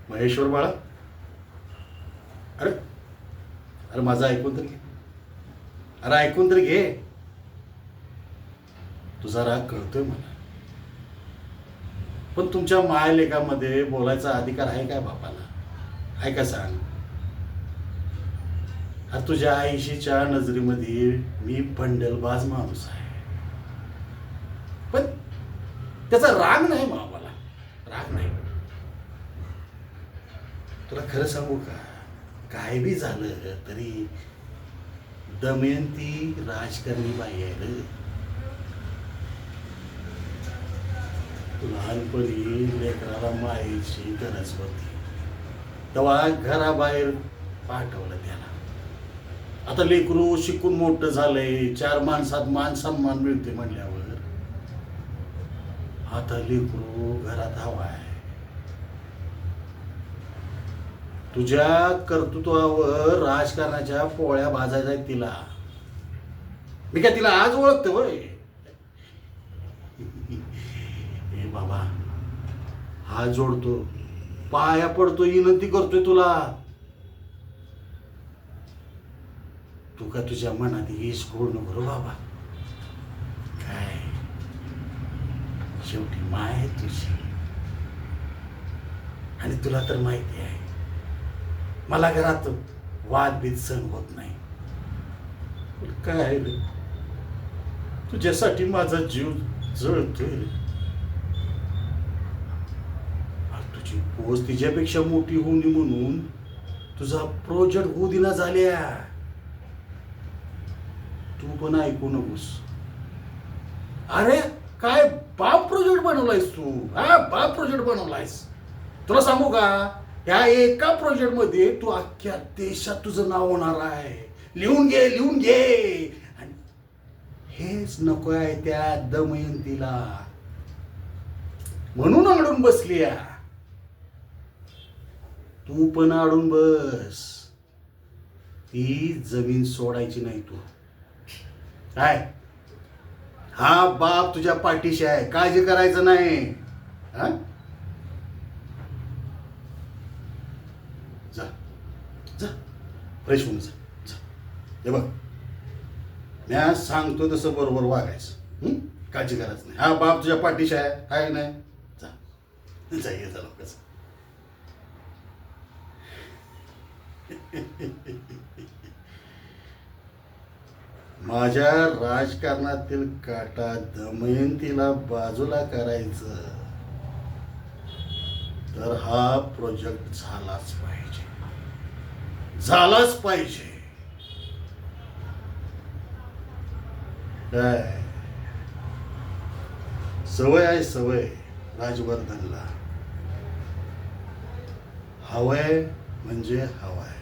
महेश्वर बाळा, अरे अरे माझं ऐकून तर घे. अरे ऐकून तर घे. तुझा राग कळतोय मला, पण तुमच्या मायलेखामध्ये बोलायचा अधिकार आहे काय बापाला? आहे का सांग? अरे तुझ्या आईशीच्या नजरेमध्ये मी बंडलबाज माणूस आहे, पण त्याचा राग नाही मामाला, राग नाही. तुला खरं सांगू का, काय बी झालं तरी दमयंती राजकारणी बाई आहे रे. लहानपणी लेकराला मायेची गरज होती, तेव्हा घराबाहेर पाठवलं त्याला. आता लेकरू शिकून मोठं झालंय, 4 माणसात मान सन्मान मिळते म्हणल्यावर आता लेकरू घरात हवाय. तुझ्या कर्तृत्वावर राजकारणाच्या पोळ्या भाजायच्या आहेत तिला. मी काय तिला आज ओळखतो होय? ए बाबा, हात जोडतो, पाया पडतो, विनंती करतोय तुला. तू का तुझ्या मनात येस गोड नको बाबा. काय शेवटी माय आहे तुझी, आणि तुला तर माहिती आहे मला घरात वादबीत सहन होत नाही. काय आहे रे, तुझ्यासाठी माझा जीव जळतोय रे. तुझी पोच तिच्यापेक्षा मोठी होऊ नये म्हणून तुझा प्रोजेक्ट होऊ दिना झाल्या. तू पण ऐकू नकोस. अरे काय बाप प्रोजेक्ट बनवलायस तू? हा, बाप प्रोजेक्ट बनवलायस. तुला सांगू का, या एका प्रोजेक्ट मध्ये तू अख्ख्या देशात तुझं नाव होणार आहे. लिहून घे, लिहून घे. आणि हेच नको आहे त्या दमयंतीला, म्हणून अडून बसली. तू पण अडून बस. ती जमीन सोडायची नाही तू. काय, हा बाप तुझ्या पाठीशी आहे, काळजी करायचं नाही. हा, जा जा, फ्रेश होऊन जा. हे बघ, मी सांगतो तसं बरोबर वागायचं. काळजी करायचं नाही. हा बाप तुझ्या पाठीशी आहे नाही? जा जा, ये जा लवकर. माझ्या राजकारणातील काटा दमयंतीला बाजूला करायचं तर हा प्रोजेक्ट झालाच पाहिजे, झालाच पाहिजे. काय सवय आहे, सवय राजवर्धनला. हवंय म्हणजे हवाय.